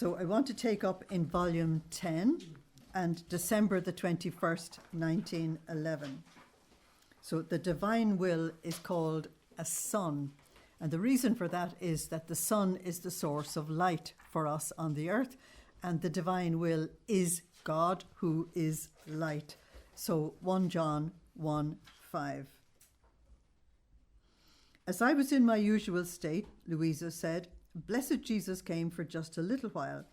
So I want to take up in volume 10 and December the 21st, 1911. So the divine will is called a sun. And the reason for that is that the sun is the source of light for us on the earth. And the divine will is God, who is light. So 1 John 1:5. As I was in my usual state, Luisa said, Blessed Jesus came for just a little while,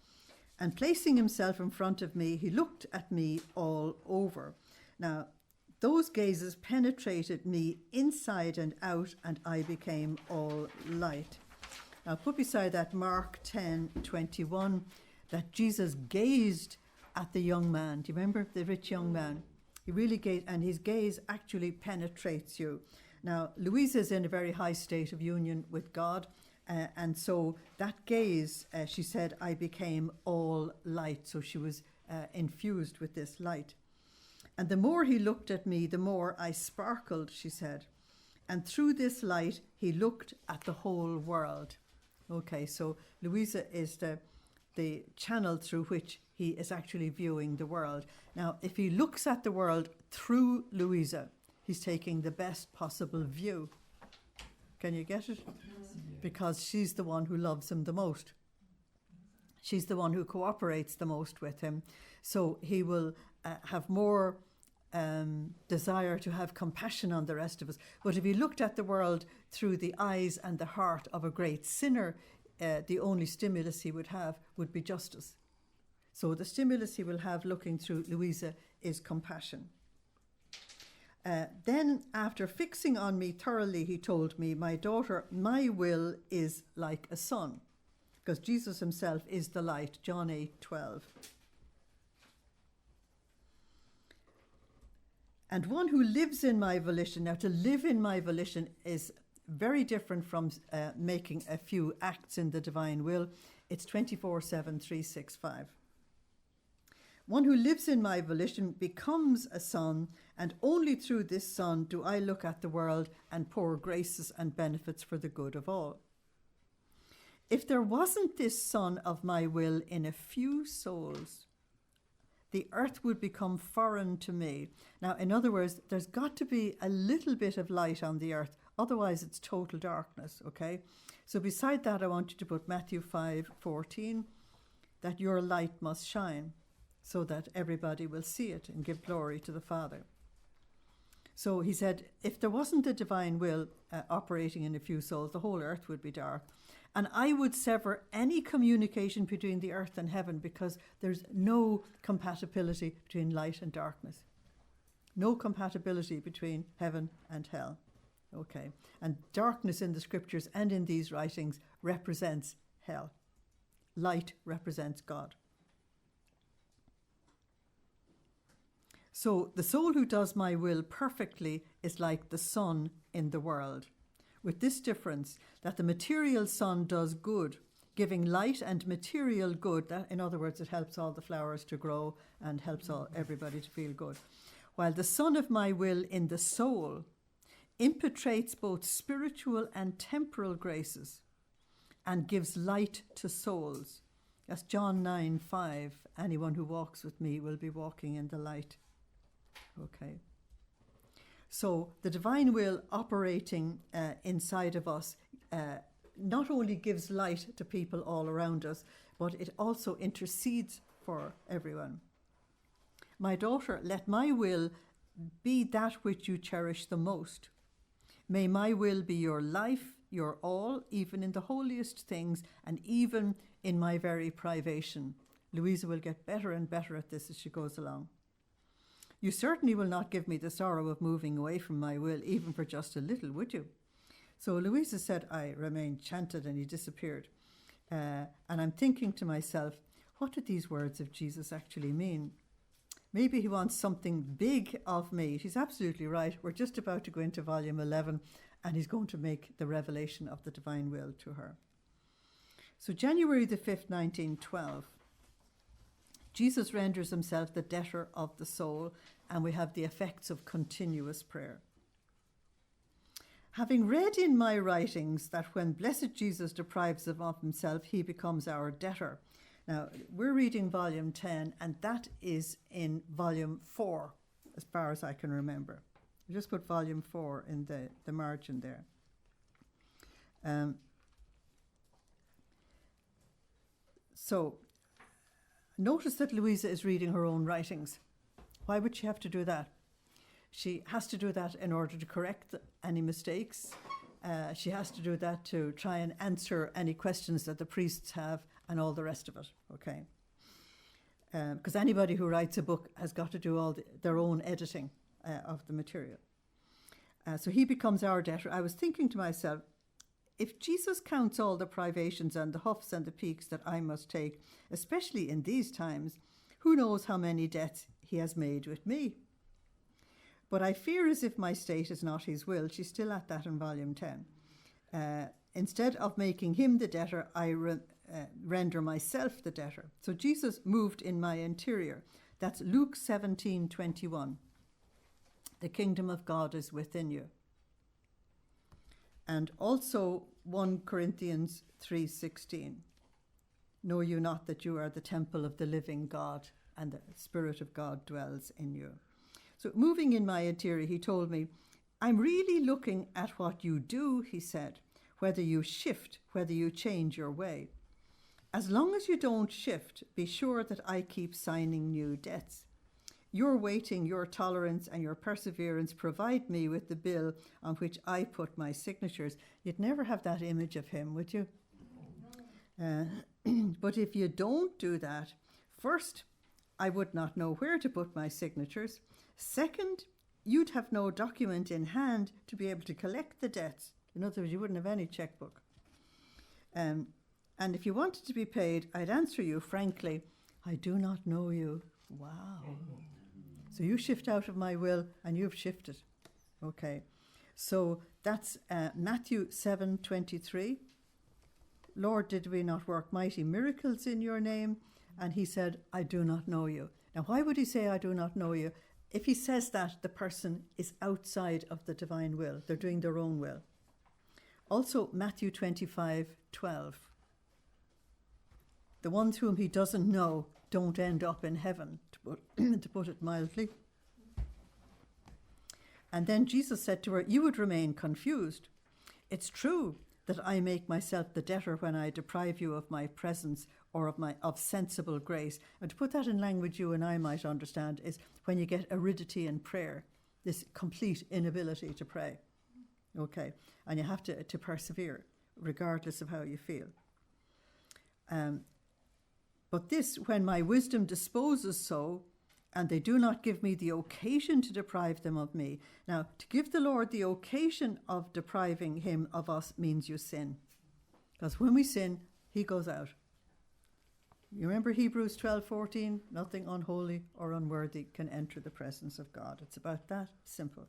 and placing himself in front of me, he looked at me all over. Now, those gazes penetrated me inside and out, and I became all light. Now, put beside that Mark 10:21, that Jesus gazed at the young man. Do you remember the rich young man? He really gazed, and his gaze actually penetrates you. Now, Luisa is in a very high state of union with God, and so that gaze, she said, I became all light. So she was infused with this light. And the more he looked at me, the more I sparkled, she said. And through this light, he looked at the whole world. Okay, so Luisa is the channel through which he is actually viewing the world. Now, if he looks at the world through Luisa, he's taking the best possible view. Can you get it? Because she's the one who loves him the most. She's the one who cooperates the most with him. So he will have more desire to have compassion on the rest of us. But if he looked at the world through the eyes and the heart of a great sinner, the only stimulus he would have would be justice. So the stimulus he will have looking through Luisa is compassion. Then, after fixing on me thoroughly, he told me, my daughter, my will is like a sun. Because Jesus himself is the light, John 8:12. And one who lives in my volition. Now, to live in my volition is very different from making a few acts in the divine will. It's 24/7, 365. One who lives in my volition becomes a son, and only through this son do I look at the world and pour graces and benefits for the good of all. If there wasn't this son of my will in a few souls, the earth would become foreign to me. Now, in other words, there's got to be a little bit of light on the earth. Otherwise, it's total darkness, okay? So beside that, I want you to put Matthew 5:14, that your light must shine so that everybody will see it and give glory to the Father. So he said, if there wasn't the divine will operating in a few souls, the whole earth would be dark. And I would sever any communication between the earth and heaven, because there's no compatibility between light and darkness. No compatibility between heaven and hell. Okay. And darkness in the scriptures and in these writings represents hell. Light represents God. So the soul who does my will perfectly is like the sun in the world, with this difference, that the material sun does good, giving light and material good. That, in other words, it helps all the flowers to grow and helps everybody to feel good. While the sun of my will in the soul impetrates both spiritual and temporal graces and gives light to souls. That's John 9:5. Anyone who walks with me will be walking in the light. Okay. So the divine will operating inside of us not only gives light to people all around us, but it also intercedes for everyone. My daughter, let my will be that which you cherish the most. May my will be your life, your all, even in the holiest things and even in my very privation. Luisa will get better and better at this as she goes along. You certainly will not give me the sorrow of moving away from my will, even for just a little, would you? So Luisa said, I remained chanted, and he disappeared. And I'm thinking to myself, what do these words of Jesus actually mean? Maybe he wants something big of me. She's absolutely right. We're just about to go into volume 11, and he's going to make the revelation of the divine will to her. So January the 5th, 1912, Jesus renders himself the debtor of the soul, and we have the effects of continuous prayer. Having read in my writings that when blessed Jesus deprives us of himself, he becomes our debtor, Now, we're reading volume 10, and that is in volume 4, as far as I can remember. I just put volume 4 in the margin there. So, notice that Luisa is reading her own writings. Why would she have to do that? She has to do that in order to correct any mistakes. She has to do that to try and answer any questions that the priests have and all the rest of it, okay? Because anybody who writes a book has got to do their own editing of the material. So he becomes our debtor. I was thinking to myself, if Jesus counts all the privations and the huffs and the peaks that I must take, especially in these times, who knows how many debts he has made with me? But I fear as if my state is not his will. She's still at that in volume 10. Instead of making him the debtor, I render myself the debtor. So Jesus moved in my interior. That's Luke 17:21. The kingdom of God is within you. And also 1 Corinthians 3:16. Know you not that you are the temple of the living God, and the Spirit of God dwells in you. So moving in my interior, he told me, I'm really looking at what you do, he said, whether you shift, whether you change your way. As long as you don't shift, be sure that I keep signing new debts. Your waiting, your tolerance and your perseverance provide me with the bill on which I put my signatures. You'd never have that image of him, would you? But if you don't do that, first, I would not know where to put my signatures. Second, you'd have no document in hand to be able to collect the debts. In other words, you wouldn't have any checkbook. And if you wanted to be paid, I'd answer you frankly, I do not know you. Wow. So you shift out of my will and you've shifted. Okay. So that's Matthew 7:23. Lord, did we not work mighty miracles in your name? And he said, I do not know you. Now, why would he say, I do not know you? If he says that, the person is outside of the divine will. They're doing their own will. Also, Matthew 25:12. The ones whom he doesn't know don't end up in heaven, to put it mildly. And then Jesus said to her, you would remain confused. It's true that I make myself the debtor when I deprive you of my presence or of sensible grace. And to put that in language you and I might understand is when you get aridity in prayer, this complete inability to pray. Okay, and you have to persevere regardless of how you feel. But this, when my wisdom disposes so, and they do not give me the occasion to deprive them of me. Now, to give the Lord the occasion of depriving him of us means you sin. Because when we sin, he goes out. You remember Hebrews 12:14? Nothing unholy or unworthy can enter the presence of God. It's about that simple.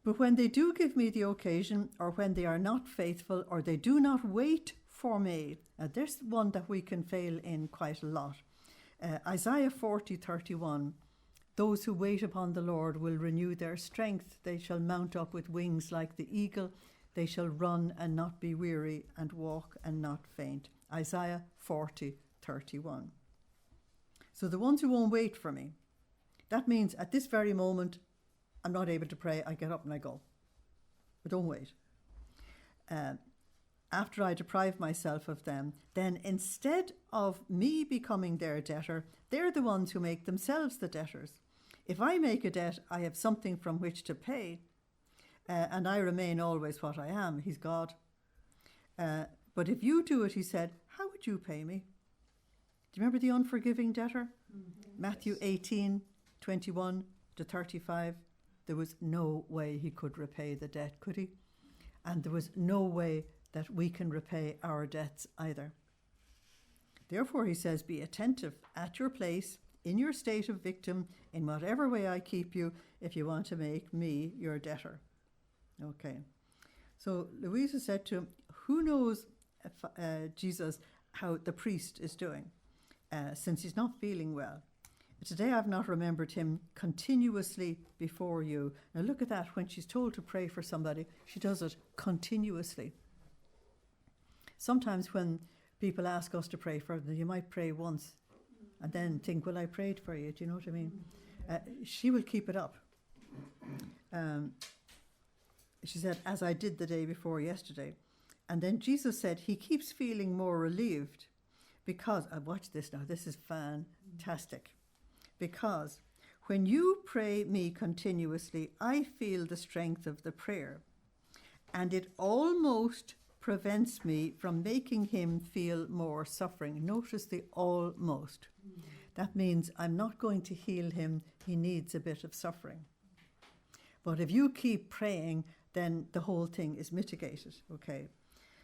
But when they do give me the occasion, or when they are not faithful, or they do not wait for me, there's one that we can fail in quite a lot. Isaiah 40:31, those who wait upon the Lord will renew their strength. They shall mount up with wings like the eagle. They shall run and not be weary, and walk and not faint. Isaiah 40:31. So the ones who won't wait for me, that means at this very moment, I'm not able to pray, I get up and I go. But don't wait. After I deprive myself of them, then instead of me becoming their debtor, they're the ones who make themselves the debtors. If I make a debt, I have something from which to pay, and I remain always what I am. He's God. But if you do it, he said, how would you pay me? Do you remember the unforgiving debtor? Mm-hmm. Matthew 18:21-35. There was no way he could repay the debt, could he? And there was no way that we can repay our debts either. Therefore, he says, be attentive at your place, in your state of victim, in whatever way I keep you, if you want to make me your debtor. Okay. So Luisa said to him, who knows, Jesus, how the priest is doing, since he's not feeling well. Today I've not remembered him continuously before you. Now look at that. When she's told to pray for somebody, she does it continuously. Sometimes when people ask us to pray for them, you might pray once and then think, well, I prayed for you. Do you know what I mean? She will keep it up. She said, as I did the day before yesterday. And then Jesus said he keeps feeling more relieved because, watch this now, this is fantastic. Because when you pray me continuously, I feel the strength of the prayer. And it almost prevents me from making him feel more suffering. Notice the almost. That means I'm not going to heal him. He needs a bit of suffering. But if you keep praying, then the whole thing is mitigated, okay?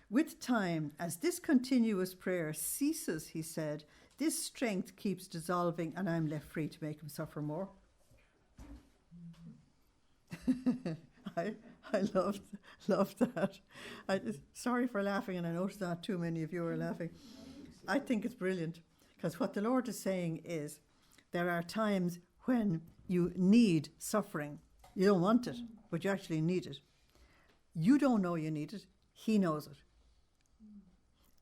With time, as this continuous prayer ceases, he said, this strength keeps dissolving and I'm left free to make him suffer more. I love that. Sorry for laughing, and I noticed that too many of you are laughing. I think it's brilliant, because what the Lord is saying is there are times when you need suffering. You don't want it, but you actually need it. You don't know you need it. He knows it.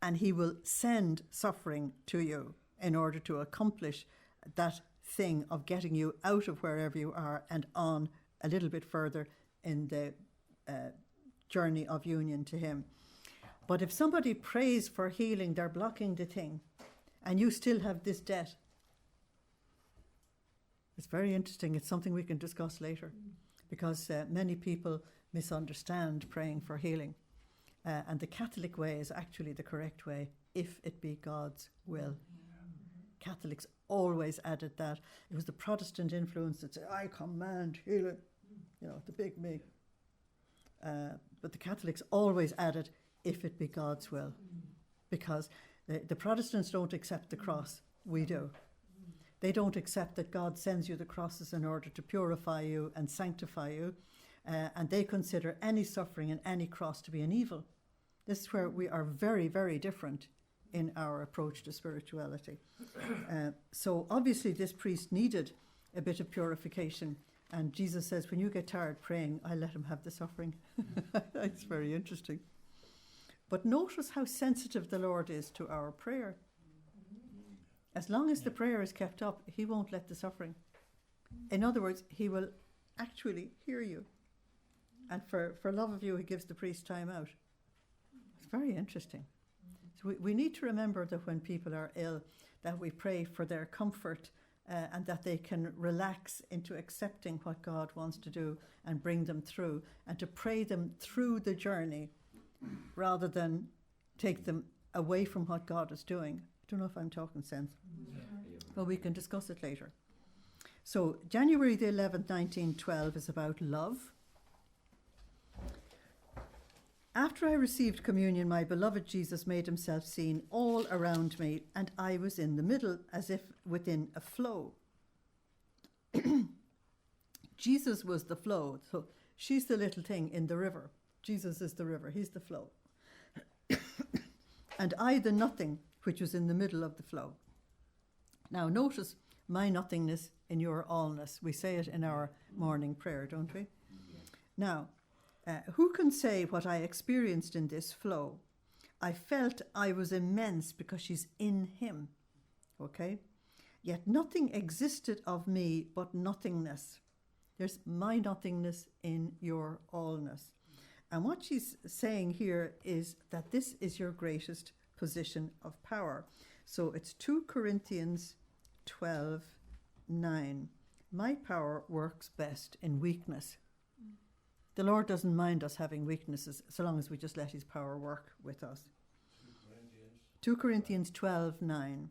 And he will send suffering to you in order to accomplish that thing of getting you out of wherever you are and on a little bit further in the journey of union to him. But if somebody prays for healing, they're blocking the thing, and you still have this debt. It's very interesting. It's something we can discuss later, because many people misunderstand praying for healing. And the Catholic way is actually the correct way, if it be God's will. Catholics always added that. It was the Protestant influence that said, I command healing, the big me. But the Catholics always added, if it be God's will. Because the Protestants don't accept the cross. We do. They don't accept that God sends you the crosses in order to purify you and sanctify you. And they consider any suffering and any cross to be an evil. This is where we are very, very different in our approach to spirituality. So obviously this priest needed a bit of purification. And Jesus says, when you get tired praying, I let him have the suffering. It's very interesting. But notice how sensitive the Lord is to our prayer. As long as the prayer is kept up, he won't let the suffering. In other words, he will actually hear you. And for love of you, he gives the priest time out. It's very interesting. So we need to remember that when people are ill, that we pray for their comfort and that they can relax into accepting what God wants to do and bring them through, and to pray them through the journey rather than take them away from what God is doing. I don't know if I'm talking sense, but we can discuss it later. So January the 11th, 1912 is about love. After I received communion, my beloved Jesus made himself seen all around me, and I was in the middle, as if within a flow. Jesus was the flow. So she's the little thing in the river. Jesus is the river. He's the flow. And I, the nothing, which was in the middle of the flow. Now notice my nothingness in your allness. We say it in our morning prayer, don't we? Now, who can say what I experienced in this flow? I felt I was immense because she's in him, okay? Yet nothing existed of me but nothingness. There's my nothingness in your allness. And what she's saying here is that this is your greatest position of power. So it's 2 Corinthians 12:9. My power works best in weakness. The Lord doesn't mind us having weaknesses so long as we just let his power work with us. 2 Corinthians 12:9.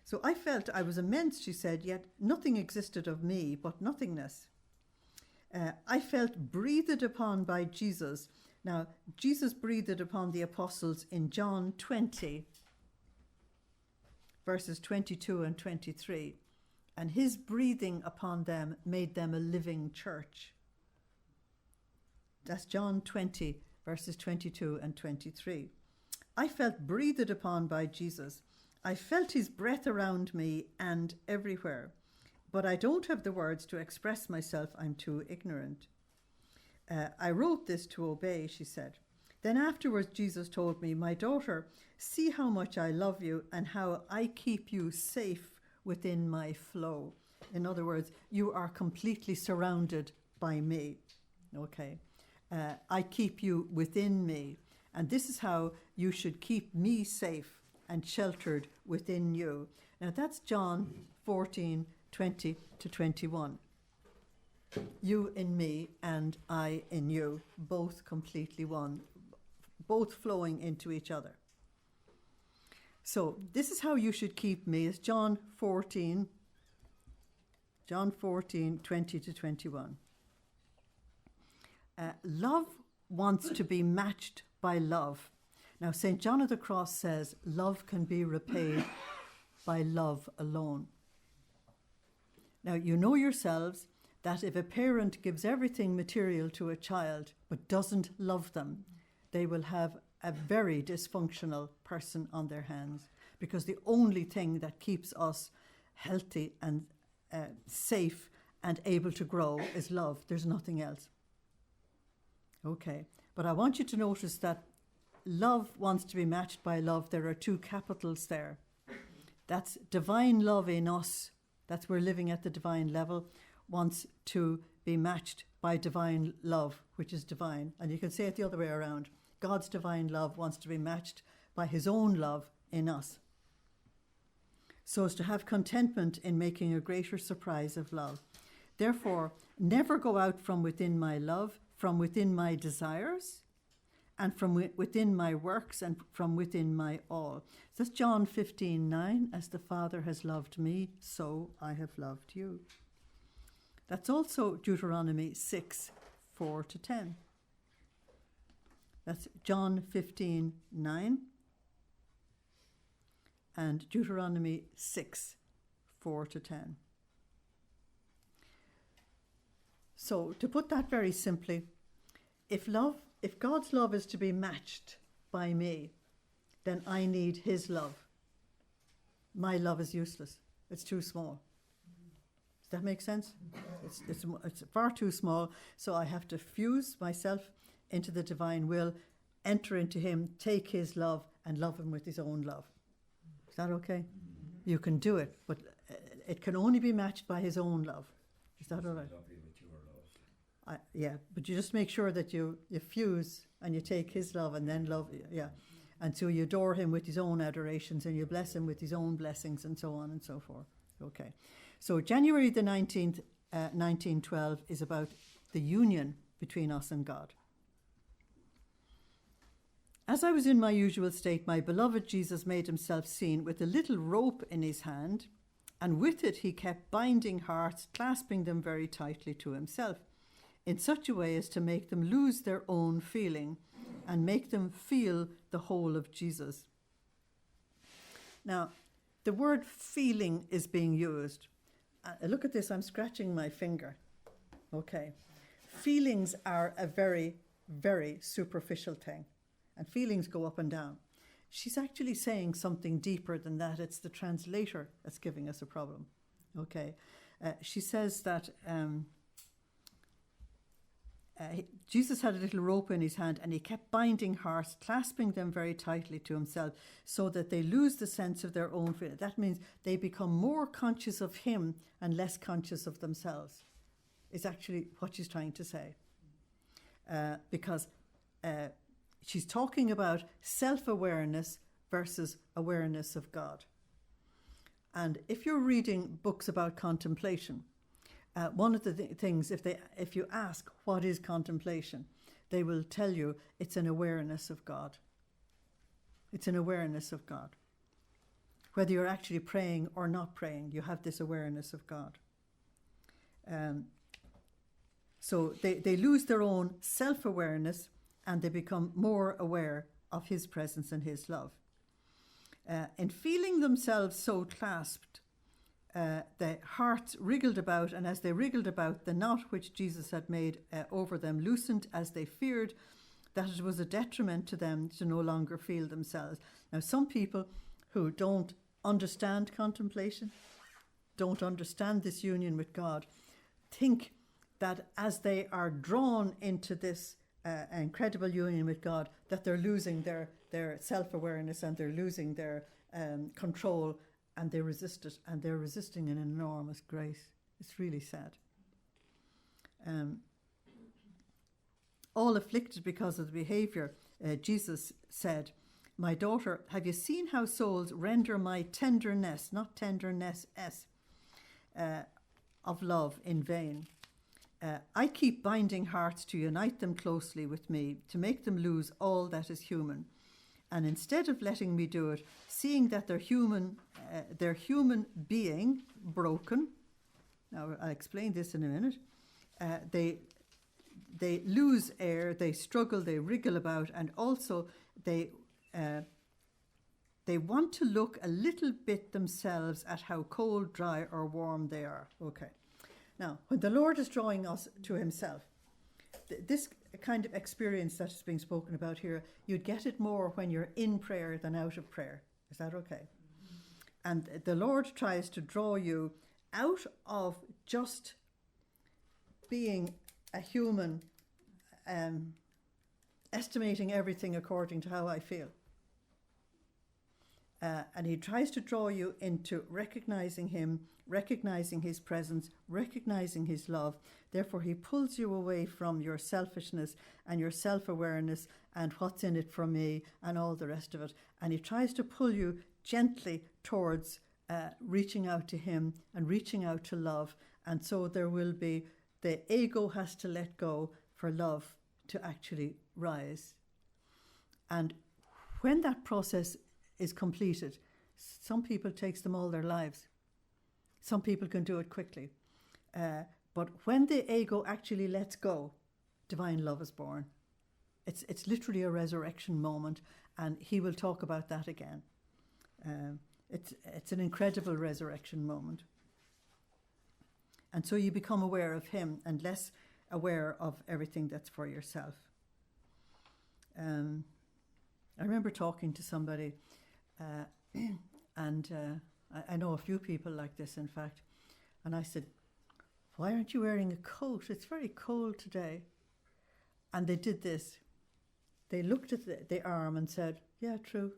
So I felt I was immense, she said, yet nothing existed of me but nothingness. I felt breathed upon by Jesus. Now, Jesus breathed upon the apostles in John 20, verses 22 and 23. And his breathing upon them made them a living church. That's John 20, verses 22 and 23. I felt breathed upon by Jesus. I felt his breath around me and everywhere. But I don't have the words to express myself. I'm too ignorant. I wrote this to obey, she said. Then afterwards Jesus told me, "My daughter, see how much I love you and how I keep you safe within my flow." In other words, you are completely surrounded by me. Okay. I keep you within me. And this is how you should keep me safe and sheltered within you. Now that's John 14, 20 to 21. You in me and I in you, both completely one, both flowing into each other. So this is how you should keep me. It's John 14, 20 to 21. Love wants to be matched by love. Now, St. John of the Cross says love can be repaid by love alone. Now, you know yourselves that if a parent gives everything material to a child but doesn't love them, they will have a very dysfunctional person on their hands, because the only thing that keeps us healthy and safe and able to grow is love. There's nothing else. Okay, but I want you to notice that love wants to be matched by love. There are two capitals there. That's divine love in us. That's we're living at the divine level. Wants to be matched by divine love, which is divine. And you can say it the other way around. God's divine love wants to be matched by his own love in us, so as to have contentment in making a greater surprise of love. Therefore, never go out from within my love, from within my desires, and from within my works, and from within my all. So that's John 15:9. As the Father has loved me, so I have loved you. That's also Deuteronomy 6:4 to 10. That's John 15:9 and Deuteronomy 6:4 to 10. So to put that very simply, if God's love is to be matched by me, then I need his love. My love is useless. It's too small. Does that make sense? It's far too small, so I have to fuse myself into the divine will, enter into him, take his love, and love him with his own love. Is that okay? You can do it, but it can only be matched by his own love. Is that all right? Yeah, but you just make sure that you fuse and you take his love and then love, yeah. And so you adore him with his own adorations and you bless him with his own blessings and so on and so forth. Okay. So January the 19th, 1912 is about the union between us and God. As I was in my usual state, my beloved Jesus made himself seen with a little rope in his hand, and with it he kept binding hearts, clasping them very tightly to himself, in such a way as to make them lose their own feeling and make them feel the whole of Jesus. Now, the word feeling is being used. Look at this, I'm scratching my finger. Okay. Feelings are a very, very superficial thing, and feelings go up and down. She's actually saying something deeper than that. It's the translator that's giving us a problem. Okay. She says that Jesus had a little rope in his hand and he kept binding hearts, clasping them very tightly to himself so that they lose the sense of their own feeling. That means they become more conscious of him and less conscious of themselves, is actually what she's trying to say. Because she's talking about self-awareness versus awareness of God. And if you're reading books about contemplation, one of the things, if you ask what is contemplation, they will tell you it's an awareness of God. It's an awareness of God. Whether you're actually praying or not praying, you have this awareness of God. So they lose their own self-awareness and they become more aware of his presence and his love. In feeling themselves so clasped, the hearts wriggled about, and as they wriggled about, the knot which Jesus had made over them loosened, as they feared that it was a detriment to them to no longer feel themselves. Now, some people who don't understand contemplation, don't understand this union with God, think that as they are drawn into this incredible union with God, that they're losing their self-awareness and they're losing their control, and they resist it, and they're resisting an enormous grace. It's really sad. All afflicted because of the behaviour, Jesus said, "My daughter, have you seen how souls render my tenderness," not tenderness, of love in vain? I keep binding hearts to unite them closely with me, to make them lose all that is human. And instead of letting me do it, seeing that their human being broken, now I'll explain this in a minute, they lose air, they struggle, they wriggle about, and also they want to look a little bit themselves at how cold, dry, or warm they are. Okay. Now, when the Lord is drawing us to himself, this kind of experience that is being spoken about here, you'd get it more when you're in prayer than out of prayer. Is that okay? And the Lord tries to draw you out of just being a human, estimating everything according to how I feel. And he tries to draw you into recognizing him, recognizing his presence, recognizing his love. Therefore, he pulls you away from your selfishness and your self-awareness and what's in it for me and all the rest of it. And he tries to pull you gently towards reaching out to him and reaching out to love. And so there will be, the ego has to let go for love to actually rise. And when that process is completed, some people, it takes them all their lives. Some people can do it quickly. But when the ego actually lets go, divine love is born. It's literally a resurrection moment, and he will talk about that again. It's an incredible resurrection moment. And so you become aware of him and less aware of everything that's for yourself. I remember talking to somebody, and I know a few people like this, in fact, and I said, "Why aren't you wearing a coat? It's very cold today." And they did this. They looked at the arm and said, "Yeah, true,"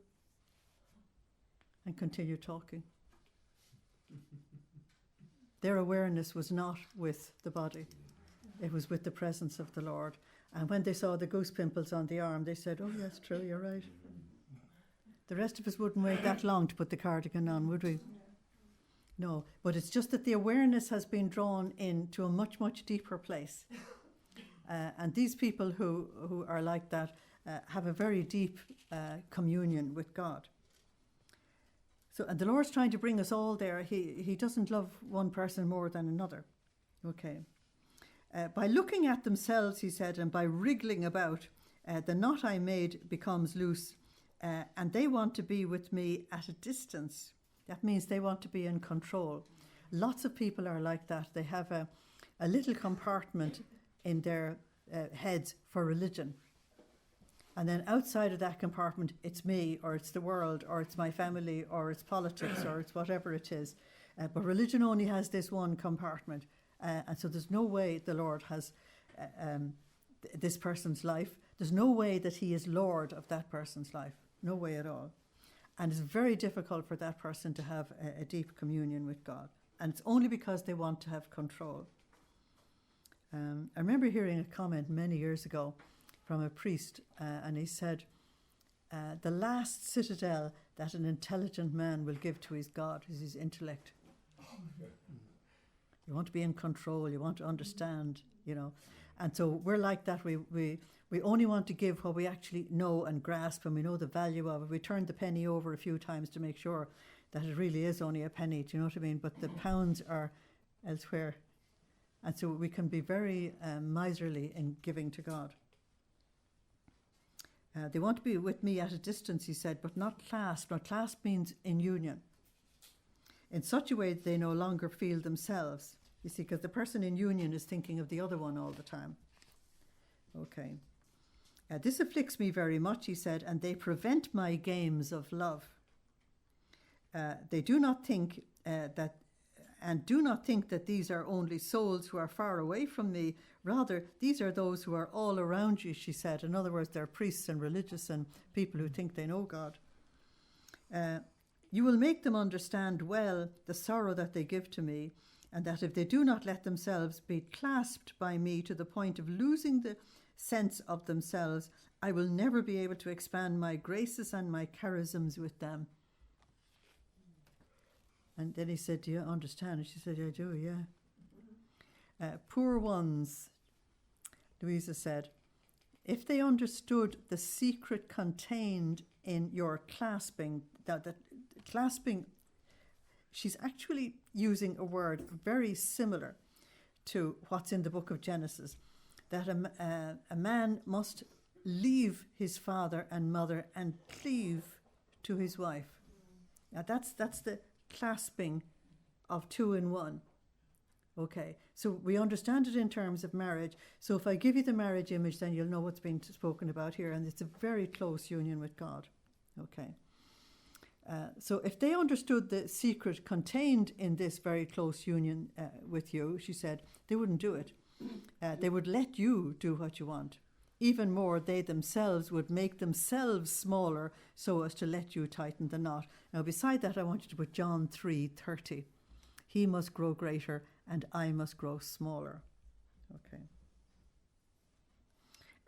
and continued talking. Their awareness was not with the body. It was with the presence of the Lord. And when they saw the goose pimples on the arm, they said, "Oh, yes, true, you're right." The rest of us wouldn't wait that long to put the cardigan on, would we? No, but it's just that the awareness has been drawn into a much, much deeper place. And these people who are like that have a very deep communion with God. So, and the Lord's trying to bring us all there. He doesn't love one person more than another. Okay. By looking at themselves, he said, and by wriggling about, the knot I made becomes loose, and they want to be with me at a distance. That means they want to be in control. Lots of people are like that. They have a little compartment in their heads for religion. And then outside of that compartment, it's me, or it's the world, or it's my family, or it's politics, or it's whatever it is. But religion only has this one compartment. And so there's no way the Lord has this person's life. There's no way that he is Lord of that person's life. No way at all. And it's very difficult for that person to have a deep communion with God. And it's only because they want to have control. I remember hearing a comment many years ago from a priest, and he said, the last citadel that an intelligent man will give to his God is his intellect. You want to be in control, you want to understand, you know. And so we're like that. We only want to give what we actually know and grasp, and we know the value of it. We turn the penny over a few times to make sure that it really is only a penny, do you know what I mean? But the pounds are elsewhere. And so we can be very miserly in giving to God. They want to be with me at a distance, he said, but not clasped. Now, clasp means in union. In such a way that they no longer feel themselves. You see, because the person in union is thinking of the other one all the time. Okay. This afflicts me very much, he said, and they prevent my games of love. They do not think that And do not think that these are only souls who are far away from me. Rather, these are those who are all around you, she said. In other words, they're priests and religious and people who think they know God. You will make them understand well the sorrow that they give to me, and that if they do not let themselves be clasped by me to the point of losing the sense of themselves, I will never be able to expand my graces and my charisms with them. And then he said, do you understand? And she said, I do, yeah. Poor ones, Luisa said, if they understood the secret contained in your clasping, that clasping, she's actually using a word very similar to what's in the book of Genesis, that a man must leave his father and mother and cleave to his wife. Now that's the clasping of two in one. Okay, so we understand it in terms of marriage. So if I give you the marriage image, then you'll know what's being spoken about here, and it's a very close union with God. Okay. So if they understood the secret contained in this very close union with you, she said, they wouldn't do it. They would let you do what you want. Even more, they themselves would make themselves smaller so as to let you tighten the knot. Now, beside that, I want you to put John 3:30. He must grow greater and I must grow smaller. Okay.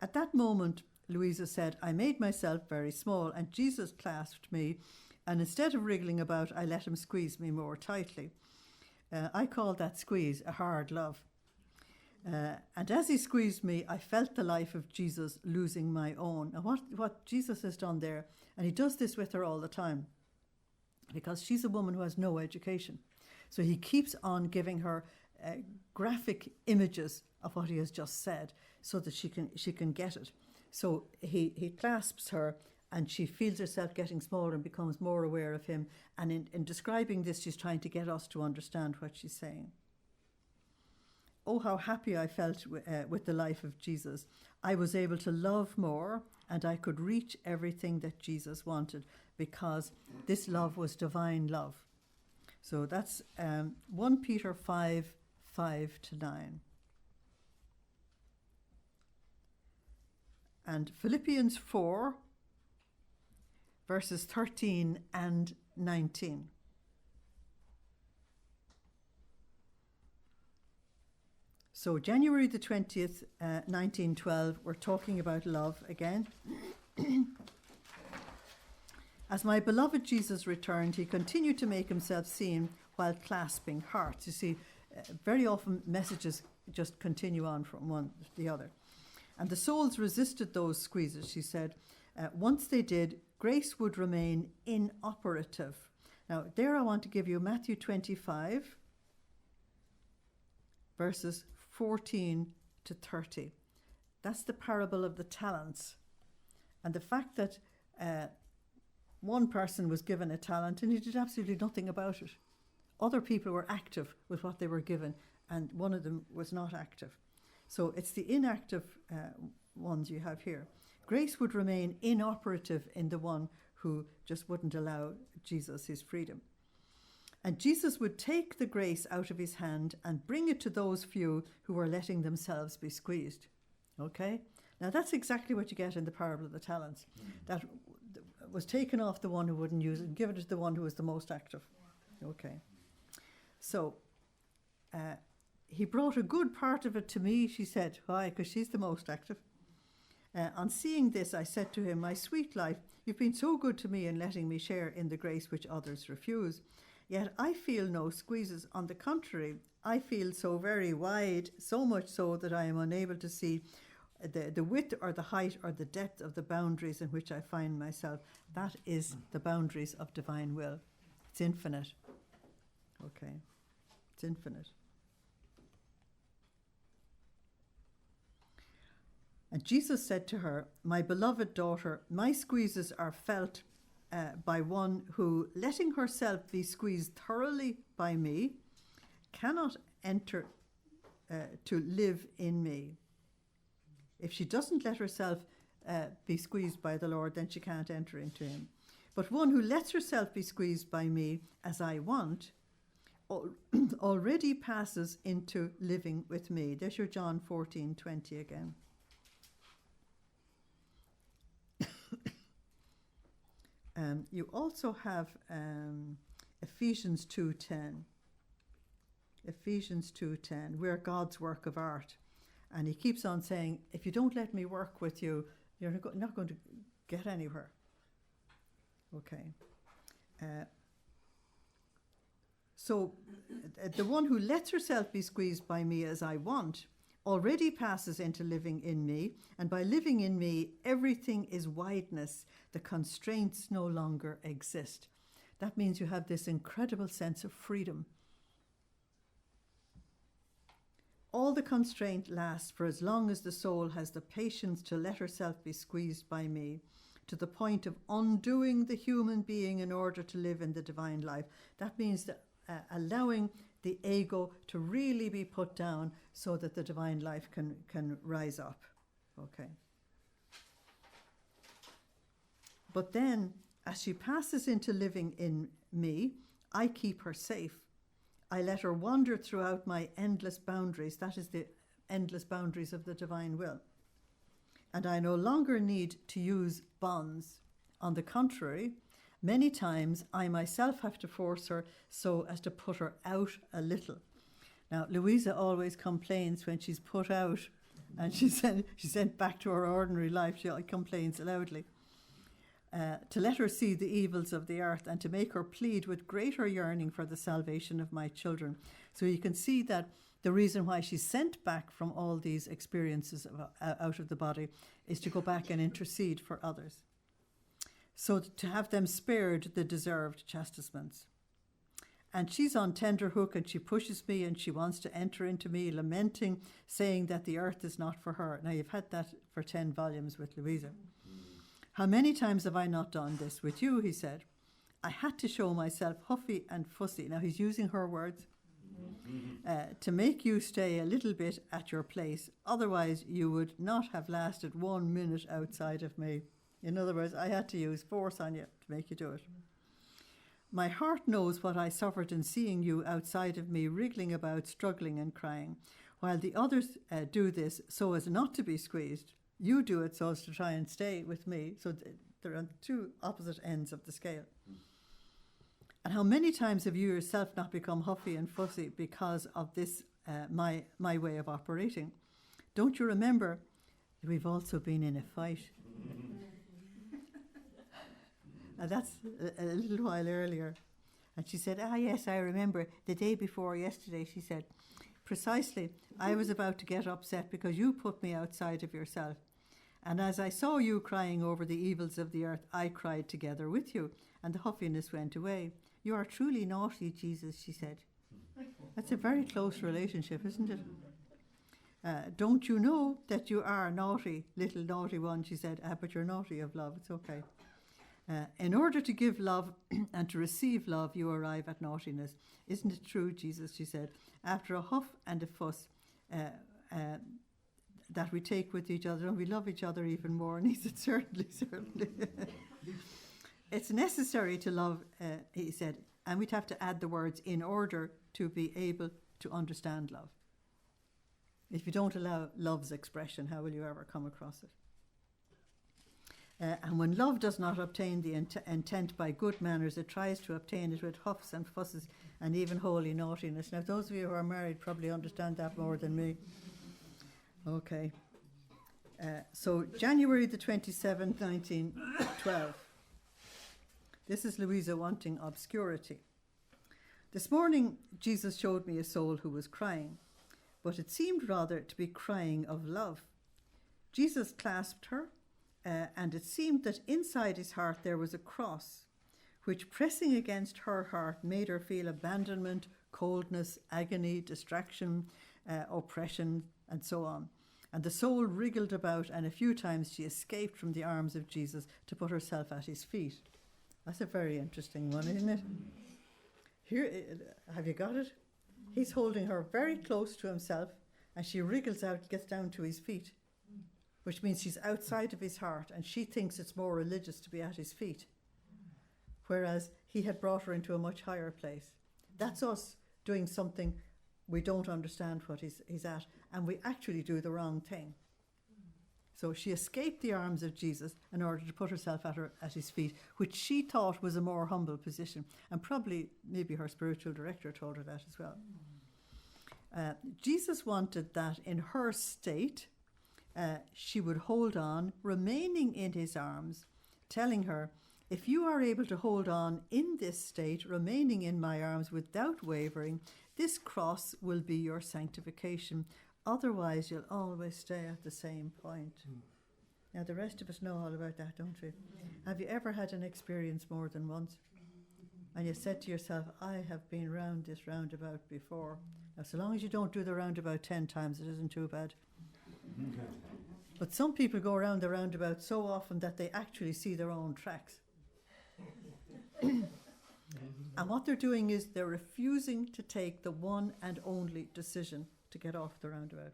At that moment, Luisa said, I made myself very small and Jesus clasped me, and instead of wriggling about, I let him squeeze me more tightly. I call that squeeze a hard love. And as he squeezed me, I felt the life of Jesus losing my own. Now what Jesus has done there, and he does this with her all the time, because she's a woman who has no education. So he keeps on giving her graphic images of what he has just said so that she can get it. So he clasps her and she feels herself getting smaller and becomes more aware of him. And in describing this, she's trying to get us to understand what she's saying. Oh, how happy I felt with the life of Jesus. I was able to love more and I could reach everything that Jesus wanted because this love was divine love. So that's 1 Peter 5:5-9. And Philippians 4, verses 13 and 19. So January the 20th, 1912, we're talking about love again. As my beloved Jesus returned, he continued to make himself seen while clasping hearts. You see, very often messages just continue on from one to the other. And the souls resisted those squeezes, she said. Once they did, grace would remain inoperative. Now, there I want to give you Matthew 25, verses 14 to 30. That's the parable of the talents. And the fact that one person was given a talent and he did absolutely nothing about it. Other people were active with what they were given, and one of them was not active. So it's the inactive ones you have here. Grace would remain inoperative in the one who just wouldn't allow Jesus his freedom. And Jesus would take the grace out of his hand and bring it to those few who were letting themselves be squeezed. Okay? Now that's exactly what you get in the parable of the talents. That was taken off the one who wouldn't use it and given it to the one who was the most active. Okay. So he brought a good part of it to me, she said. Why? Because she's the most active. On seeing this, I said to him, my sweet life, you've been so good to me in letting me share in the grace which others refuse. Yet I feel no squeezes. On the contrary, I feel so very wide, so much so that I am unable to see the width or the height or the depth of the boundaries in which I find myself. That is the boundaries of divine will. It's infinite. Okay. It's infinite. And Jesus said to her, my beloved daughter, my squeezes are felt by one who, letting herself be squeezed thoroughly by me, cannot enter to live in me. If she doesn't let herself be squeezed by the Lord, then she can't enter into him. But one who lets herself be squeezed by me as I want, already passes into living with me. There's your John 14:20 again. You also have Ephesians 2:10. Ephesians 2:10, we're God's work of art. And he keeps on saying, if you don't let me work with you, you're not going to get anywhere. Okay. So the one who lets herself be squeezed by me as I want already passes into living in me. And by living in me, everything is wideness. The constraints no longer exist. That means you have this incredible sense of freedom. All the constraint lasts for as long as the soul has the patience to let herself be squeezed by me, to the point of undoing the human being in order to live in the divine life. That means that allowing the ego to really be put down so that the divine life can rise up. Okay. But then, as she passes into living in me, I keep her safe. I let her wander throughout my endless boundaries. That is the endless boundaries of the divine will. And I no longer need to use bonds. On the contrary, many times I myself have to force her so as to put her out a little. Now, Luisa always complains when she's put out and she's sent back to her ordinary life. She complains loudly. To let her see the evils of the earth and to make her plead with greater yearning for the salvation of my children. So you can see that the reason why she's sent back from all these experiences out of the body is to go back and intercede for others. So to have them spared the deserved chastisements. And she's on tenterhook and she pushes me and she wants to enter into me, lamenting, saying that the earth is not for her. Now you've had that for 10 volumes with Luisa. How many times have I not done this with you, he said. I had to show myself huffy and fussy. Now he's using her words. To make you stay a little bit at your place. Otherwise you would not have lasted 1 minute outside of me. In other words, I had to use force on you to make you do it. My heart knows what I suffered in seeing you outside of me, wriggling about, struggling and crying. While the others do this so as not to be squeezed, you do it so as to try and stay with me. So they're on two opposite ends of the scale. And how many times have you yourself not become huffy and fussy because of this, my way of operating? Don't you remember that we've also been in a fight? And that's a little while earlier. And she said, yes, I remember the day before yesterday, she said, precisely, I was about to get upset because you put me outside of yourself. And as I saw you crying over the evils of the earth, I cried together with you, and the huffiness went away. You are truly naughty, Jesus, she said. That's a very close relationship, isn't it? Don't you know that you are naughty, little naughty one, she said. But you're naughty of love, it's okay. In order to give love and to receive love, you arrive at naughtiness. Isn't it true, Jesus, she said, after a huff and a fuss that we take with each other, and we love each other even more. And he said, certainly. It's necessary to love, he said, and we'd have to add the words in order to be able to understand love. If you don't allow love's expression, how will you ever come across it? And when love does not obtain the intent by good manners, it tries to obtain it with huffs and fusses and even holy naughtiness. Now, those of you who are married probably understand that more than me. Okay. So, January the 27th, 1912. This is Luisa wanting obscurity. This morning, Jesus showed me a soul who was crying, but it seemed rather to be crying of love. Jesus clasped her, and it seemed that inside his heart there was a cross, which pressing against her heart made her feel abandonment, coldness, agony, distraction, oppression, and so on. And the soul wriggled about, and a few times she escaped from the arms of Jesus to put herself at his feet. That's a very interesting one, isn't it? Here, have you got it? He's holding her very close to himself, and she wriggles out, gets down to his feet, which means she's outside of his heart, and she thinks it's more religious to be at his feet, whereas he had brought her into a much higher place. That's us doing something we don't understand what he's at, and we actually do the wrong thing. So she escaped the arms of Jesus in order to put herself at his feet, which she thought was a more humble position. And probably maybe her spiritual director told her that as well. Jesus wanted that in her state, she would hold on, remaining in his arms, telling her, if you are able to hold on in this state, remaining in my arms without wavering, this cross will be your sanctification. Otherwise, you'll always stay at the same point. Now, the rest of us know all about that, don't we? Have you ever had an experience more than once? And you said to yourself, I have been round this roundabout before. Now, so long as you don't do the roundabout 10 times, it isn't too bad. But some people go around the roundabout so often that they actually see their own tracks. And what they're doing is they're refusing to take the one and only decision to get off the roundabout.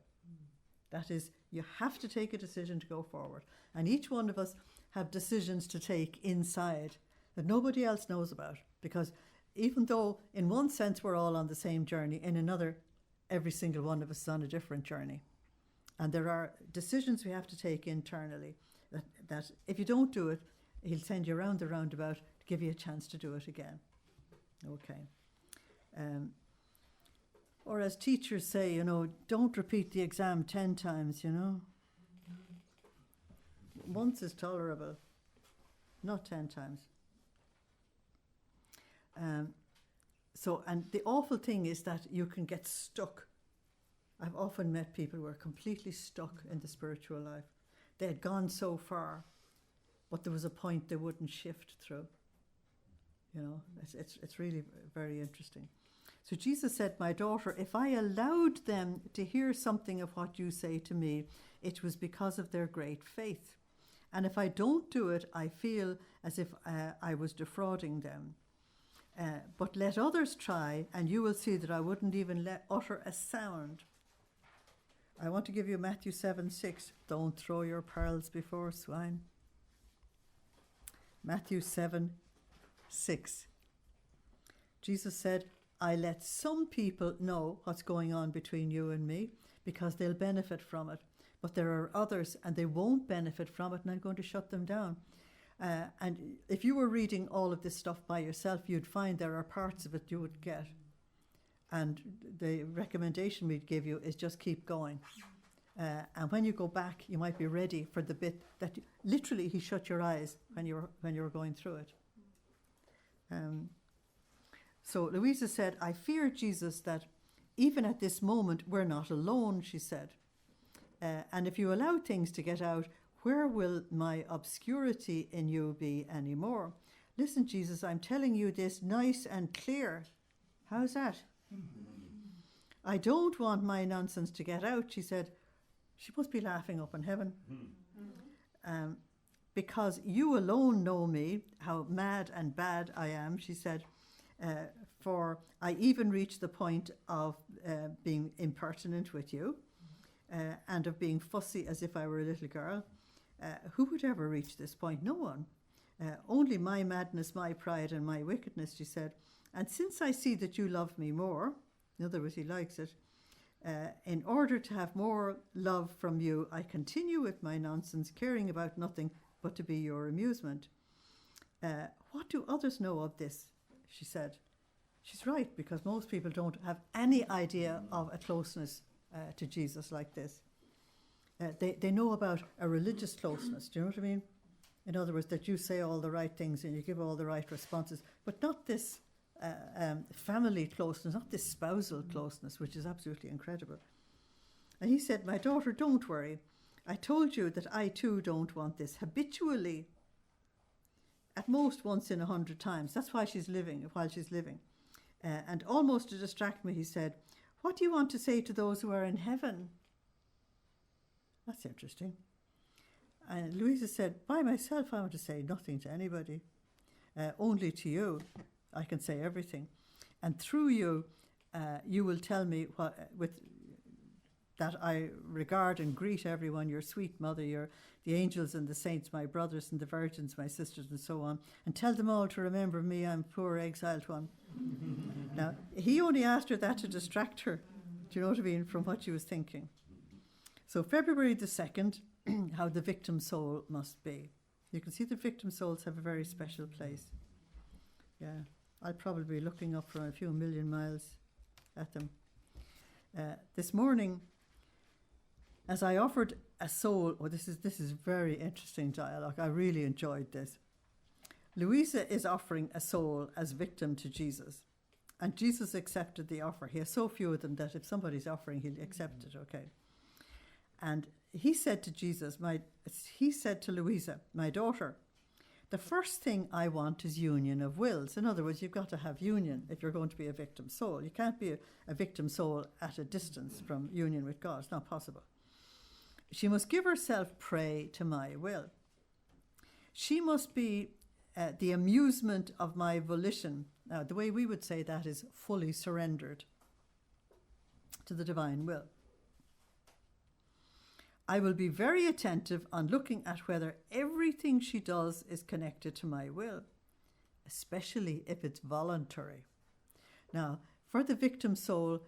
That is, you have to take a decision to go forward. And each one of us have decisions to take inside that nobody else knows about. Because even though in one sense we're all on the same journey, in another, every single one of us is on a different journey. And there are decisions we have to take internally that if you don't do it, he'll send you around the roundabout to give you a chance to do it again. Okay. Or as teachers say, don't repeat the exam 10 times, Once is tolerable, not 10 times. And the awful thing is that you can get stuck. I've often met people who are completely stuck in the spiritual life. They had gone so far, but there was a point they wouldn't shift through. It's really very interesting. So Jesus said, my daughter, if I allowed them to hear something of what you say to me, it was because of their great faith. And if I don't do it, I feel as if I was defrauding them. But let others try, and you will see that I wouldn't even utter a sound. I want to give you Matthew 7:6. Don't throw your pearls before swine. Matthew 7:6. Jesus said, I let some people know what's going on between you and me because they'll benefit from it. But there are others and they won't benefit from it, and I'm going to shut them down. And if you were reading all of this stuff by yourself, you'd find there are parts of it you would get. And the recommendation we'd give you is just keep going. And when you go back, you might be ready for the bit that literally he shut your eyes when you were going through it. So Luisa said, I fear, Jesus, that even at this moment we're not alone, she said. And if you allow things to get out, where will my obscurity in you be anymore? Listen, Jesus, I'm telling you this nice and clear. How's that? I don't want my nonsense to get out, she said. She must be laughing up in heaven. Because you alone know me, how mad and bad I am, she said. For I even reached the point of being impertinent with you and of being fussy as if I were a little girl. Who would ever reach this point? No one. Only my madness, my pride and my wickedness, she said. And since I see that you love me more, in other words, he likes it, in order to have more love from you, I continue with my nonsense, caring about nothing but to be your amusement. What do others know of this? She said. She's right, because most people don't have any idea of a closeness to Jesus like this. They know about a religious closeness, do you know what I mean? In other words, that you say all the right things and you give all the right responses, but not this family closeness, not this spousal closeness, which is absolutely incredible. And he said, my daughter, don't worry. I told you that I too don't want this habitually, at most once in 100 times. That's why she's living, while she's living. And almost to distract me, he said, what do you want to say to those who are in heaven? That's interesting. And Luisa said, by myself, I want to say nothing to anybody, only to you. I can say everything. And through you, you will tell me that I regard and greet everyone, your sweet mother, the angels and the saints, my brothers and the virgins, my sisters, and so on, and tell them all to remember me, I'm a poor exiled one. Now, he only asked her that to distract her, do you know what I mean, from what she was thinking. So February the 2nd, how the victim soul must be. You can see the victim souls have a very special place. Yeah, I'll probably be looking up from a few million miles at them. This morning, as I offered a soul, this is very interesting dialogue. I really enjoyed this. Luisa is offering a soul as victim to Jesus, and Jesus accepted the offer. He has so few of them that if somebody's offering, he'll accept it. Okay. And he said to Luisa, my daughter, the first thing I want is union of wills. In other words, you've got to have union if you're going to be a victim soul. You can't be a victim soul at a distance from union with God. It's not possible. She must give herself prey to my will. She must be the amusement of my volition. Now, the way we would say that is fully surrendered to the divine will. I will be very attentive on looking at whether everything she does is connected to my will, especially if it's voluntary. Now, for the victim soul,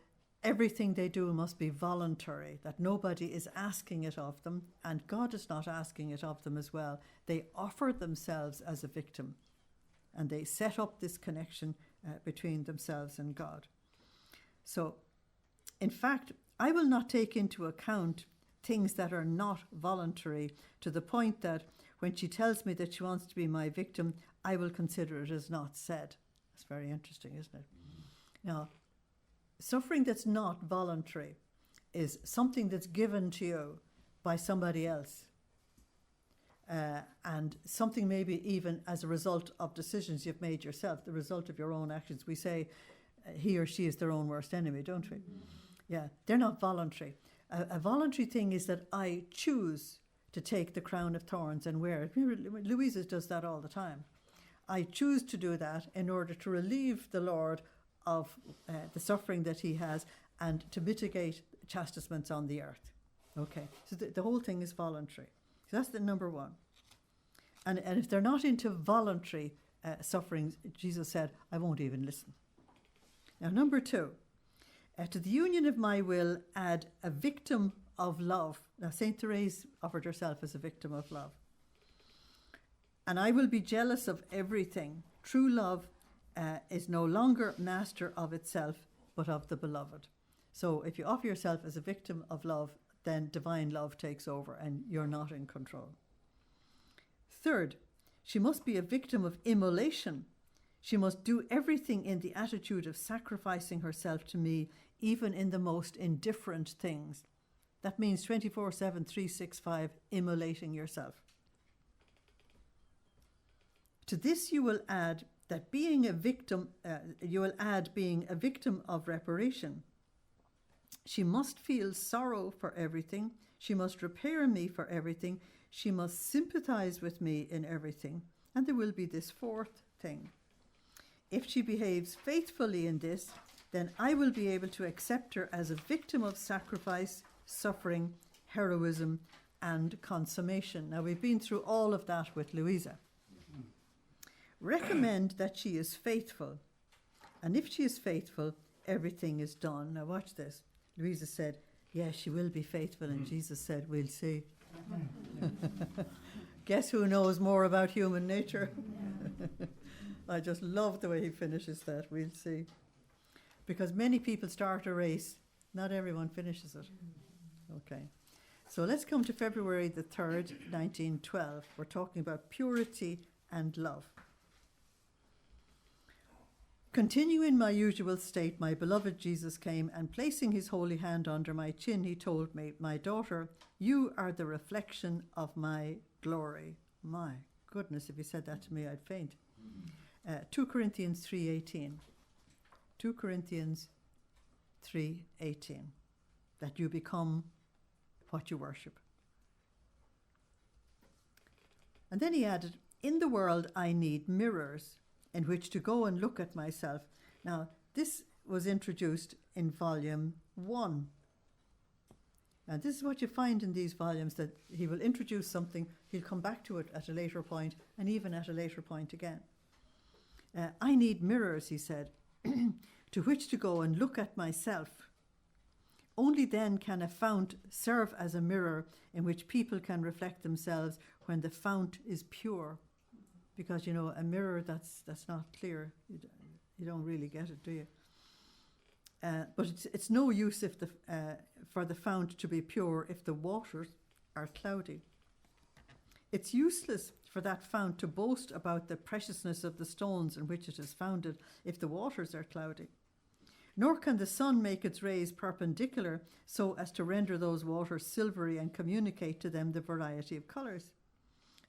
everything they do must be voluntary, that nobody is asking it of them, and God is not asking it of them as well. They offer themselves as a victim, and they set up this connection between themselves and God. So, in fact, I will not take into account things that are not voluntary, to the point that when she tells me that she wants to be my victim, I will consider it as not said. That's very interesting, isn't it? Now, suffering that's not voluntary is something that's given to you by somebody else, and something maybe even as a result of decisions you've made yourself, the result of your own actions. We say he or she is their own worst enemy, don't we? Yeah, they're not voluntary. A voluntary thing is that I choose to take the crown of thorns and wear it. Luisa does that all the time. I choose to do that in order to relieve the Lord of the suffering that he has and to mitigate chastisements on the earth. Okay, so the whole thing is voluntary. So that's the number one. And if they're not into voluntary sufferings, Jesus said, I won't even listen. Now, number two, to the union of my will add a victim of love. Now, St. Therese offered herself as a victim of love. And I will be jealous of everything. True love is no longer master of itself, but of the beloved. So if you offer yourself as a victim of love, then divine love takes over and you're not in control. Third, she must be a victim of immolation. She must do everything in the attitude of sacrificing herself to me, even in the most indifferent things. That means 24/7, 365, immolating yourself. To this you will add that being a victim, being a victim of reparation. She must feel sorrow for everything. She must repair me for everything. She must sympathize with me in everything. And there will be this fourth thing. If she behaves faithfully in this, then I will be able to accept her as a victim of sacrifice, suffering, heroism, and consummation. Now, we've been through all of that with Luisa. Recommend that she is faithful. And if she is faithful, everything is done. Now, watch this. Luisa said, yes, she will be faithful. And Jesus said, we'll see. Guess who knows more about human nature? I just love the way he finishes that. We'll see. Because many people start a race. Not everyone finishes it. Okay. So let's come to February the 3rd, 1912. We're talking about purity and love. Continue in my usual state, my beloved Jesus came, and placing his holy hand under my chin, he told me, my daughter, you are the reflection of my glory. My goodness, if he said that to me, I'd faint. 2 Corinthians 3:18. 2 Corinthians 3:18. That you become what you worship. And then he added, in the world I need mirrors in which to go and look at myself. Now, this was introduced in volume 1. And this is what you find in these volumes, that he will introduce something, he'll come back to it at a later point, and even at a later point again. I need mirrors, he said, to which to go and look at myself. Only then can a fount serve as a mirror in which people can reflect themselves when the fount is pure. Because, you know, a mirror that's not clear, you don't really get it, do you? But it's no use if for the fount to be pure if the waters are cloudy. It's useless for that fount to boast about the preciousness of the stones in which it is founded if the waters are cloudy. Nor can the sun make its rays perpendicular so as to render those waters silvery and communicate to them the variety of colours.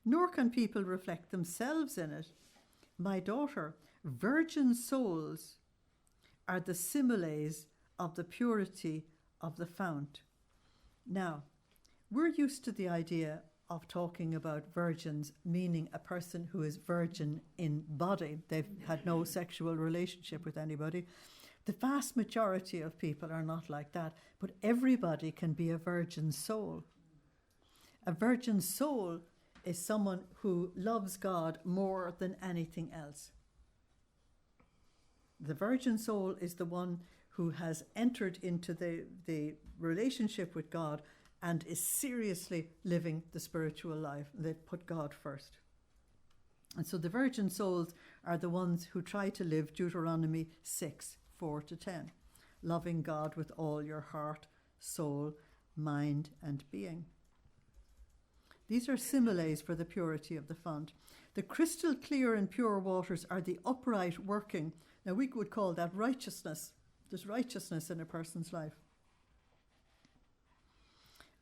Nor can people reflect themselves in it. My daughter, virgin souls are the similes of the purity of the fount. Now, we're used to the idea of talking about virgins meaning a person who is virgin in body. They've had no sexual relationship with anybody. The vast majority of people are not like that, but everybody can be a virgin soul. A virgin soul is someone who loves God more than anything else. The virgin soul is the one who has entered into the relationship with God and is seriously living the spiritual life. They put God first. And so the virgin souls are the ones who try to live Deuteronomy 6:4-10, loving God with all your heart, soul, mind, and being. These are similes for the purity of the fount. The crystal clear and pure waters are the upright working. Now we would call that righteousness. There's righteousness in a person's life.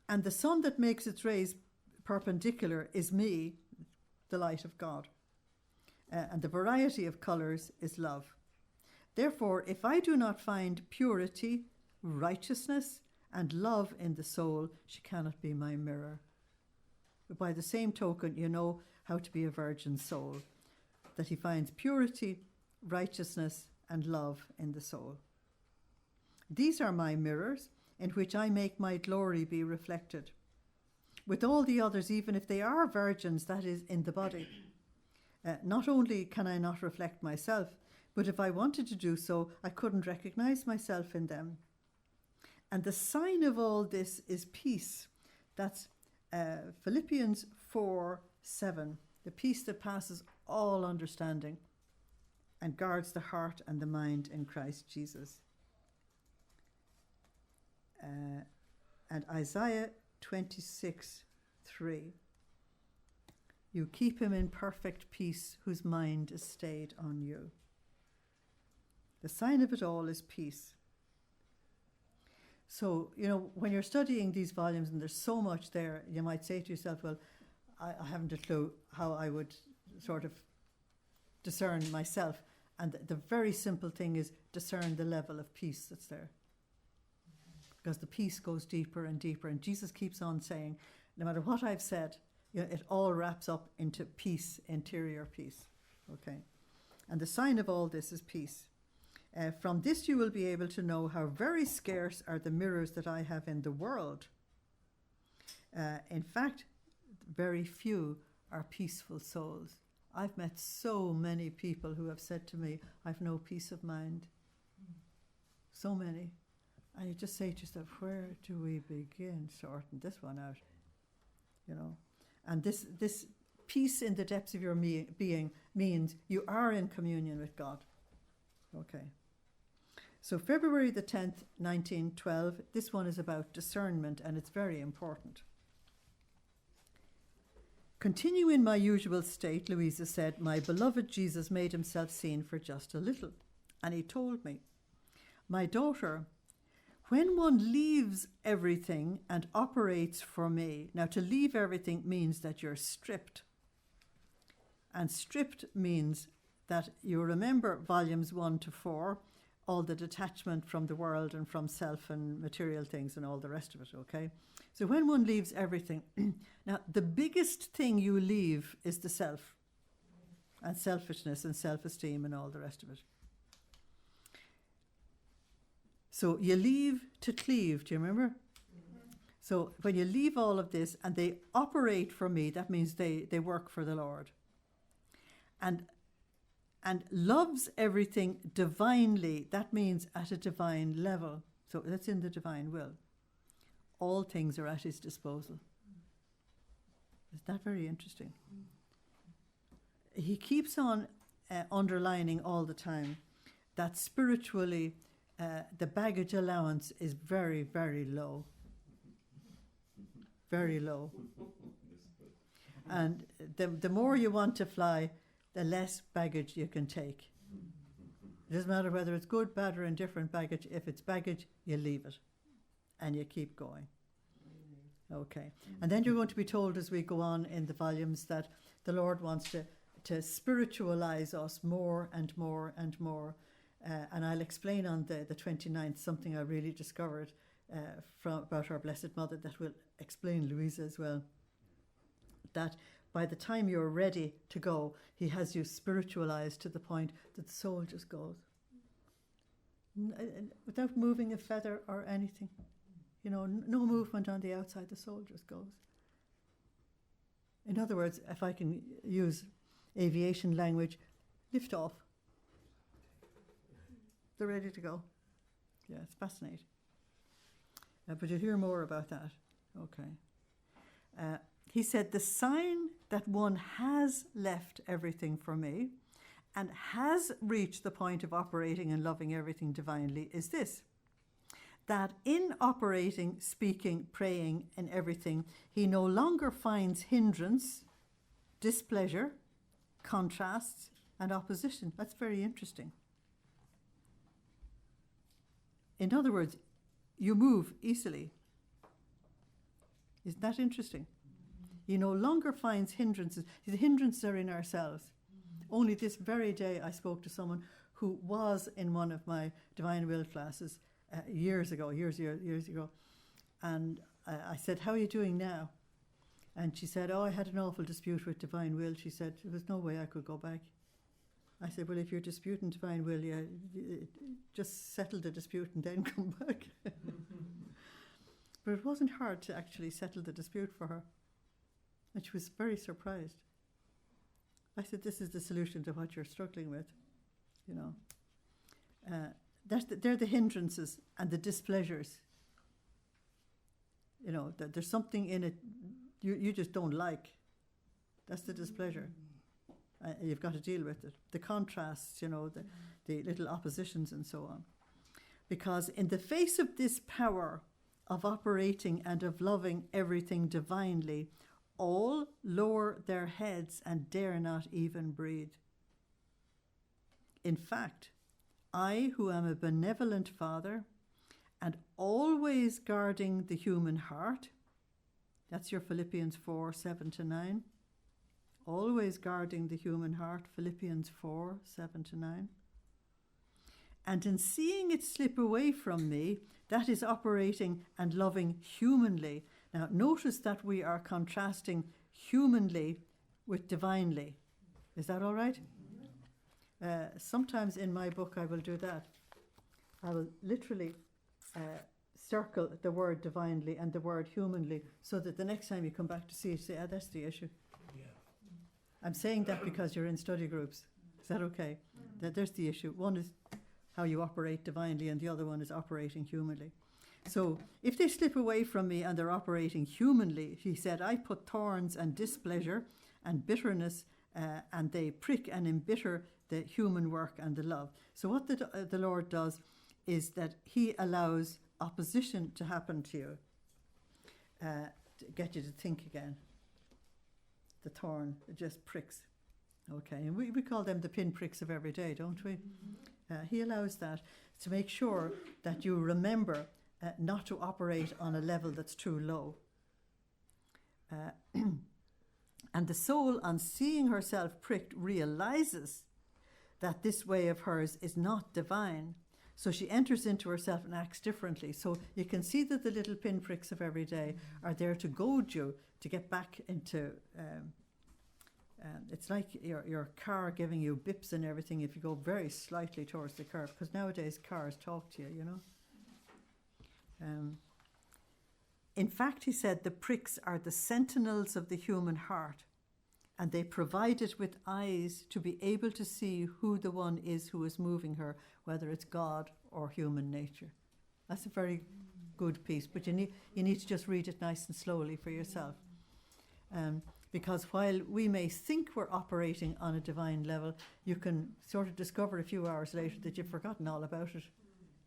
And the sun that makes its rays perpendicular is me, the light of God. And the variety of colours is love. Therefore, if I do not find purity, righteousness, and love in the soul, she cannot be my mirror. But by the same token, you know how to be a virgin soul, that he finds purity, righteousness, and love in the soul. These are my mirrors, in which I make my glory be reflected. With all the others, even if they are virgins, that is, in the body. Not only can I not reflect myself, but if I wanted to do so, I couldn't recognize myself in them. And the sign of all this is peace. That's Philippians 4:7, the peace that passes all understanding and guards the heart and the mind in Christ Jesus. And Isaiah 26:3, you keep him in perfect peace whose mind is stayed on you. The sign of it all is peace. So, you know, when you're studying these volumes and there's so much there, you might say to yourself, well, I haven't a clue how I would sort of discern myself. And the very simple thing is discern the level of peace that's there. Because the peace goes deeper and deeper. And Jesus keeps on saying, no matter what I've said, you know, it all wraps up into peace, interior peace. Okay. And the sign of all this is peace. From this you will be able to know how very scarce are the mirrors that I have in the world. In fact, very few are peaceful souls. I've met so many people who have said to me, I've no peace of mind. So many. And you just say to yourself, where do we begin sorting this one out? You know, and this peace in the depths of your being means you are in communion with God. Okay. So February the 10th, 1912, this one is about discernment, and it's very important. Continue in my usual state, Luisa said. My beloved Jesus made himself seen for just a little. And he told me, my daughter, when one leaves everything and operates for me, now to leave everything means that you're stripped. And stripped means that you remember volumes 1-4, all the detachment from the world and from self and material things and all the rest of it, okay? So when one leaves everything, now the biggest thing you leave is the self and selfishness and self-esteem and all the rest of it. So you leave to cleave, do you remember? So when you leave all of this and they operate for me, that means they work for the Lord. And loves everything divinely, that means at a divine level. So that's in the divine will. All things are at his disposal. Isn't that very interesting? He keeps on underlining all the time that spiritually the baggage allowance is very, very low. Very low. And the more you want to fly, the less baggage you can take. It doesn't matter whether it's good, bad, or indifferent baggage. If it's baggage, you leave it and you keep going. Okay. And then you're going to be told as we go on in the volumes that the Lord wants to spiritualize us more and more and more. And I'll explain on the 29th something I really discovered about our Blessed Mother that will explain Luisa as well. That by the time you're ready to go, he has you spiritualized to the point that the soul just goes. Without moving a feather or anything. You know, no movement on the outside, the soul just goes. In other words, if I can use aviation language, lift off. They're ready to go. Yeah, it's fascinating. But you'll hear more about that. Okay. He said, the sign that one has left everything for me and has reached the point of operating and loving everything divinely is this, that in operating, speaking, praying, and everything, he no longer finds hindrance, displeasure, contrasts, and opposition. That's very interesting. In other words, you move easily. Isn't that interesting? He no longer finds hindrances. The hindrances are in ourselves. Only this very day I spoke to someone who was in one of my Divine Will classes years ago. And I said, how are you doing now? And she said, I had an awful dispute with Divine Will. She said, there was no way I could go back. I said, well, if you're disputing Divine Will, just settle the dispute and then come back. But it wasn't hard to actually settle the dispute for her. And she was very surprised. I said, this is the solution to what you're struggling with, you know. They're the hindrances and the displeasures. You know, there's something in it you just don't like. That's the displeasure. You've got to deal with it. The contrasts, you know, the little oppositions and so on. Because in the face of this power of operating and of loving everything divinely, all lower their heads and dare not even breathe. In fact, I, who am a benevolent Father and always guarding the human heart, that's your Philippians 4, 7-9, always guarding the human heart, Philippians 4, 7-9, and in seeing it slip away from me, that is operating and loving humanly. Now, notice that we are contrasting humanly with divinely. Is that all right? Sometimes in my book I will do that. I will literally circle the word divinely and the word humanly so that the next time you come back to see it, you say, that's the issue. Yeah. I'm saying that because you're in study groups. Is that okay? There's the issue. One is how you operate divinely and the other one is operating humanly. So if they slip away from me and they're operating humanly, he said, I put thorns and displeasure and bitterness and they prick and embitter the human work and the love. So what the Lord does is that he allows opposition to happen to you, to get you to think again. The thorn, it just pricks. Okay, and we call them the pinpricks of every day, don't we? He allows that to make sure that you remember not to operate on a level that's too low. And the soul, on seeing herself pricked, realizes that this way of hers is not divine. So she enters into herself and acts differently. So you can see that the little pinpricks of every day are there to goad you to get back into... it's like your car giving you bips and everything if you go very slightly towards the curb, because nowadays cars talk to you, you know. In fact, he said, the pricks are the sentinels of the human heart, and they provide it with eyes to be able to see who the one is who is moving her, whether it's God or human nature. That's a very good piece, but you need to just read it nice and slowly for yourself. Because while we may think we're operating on a divine level, you can sort of discover a few hours later that you've forgotten all about it.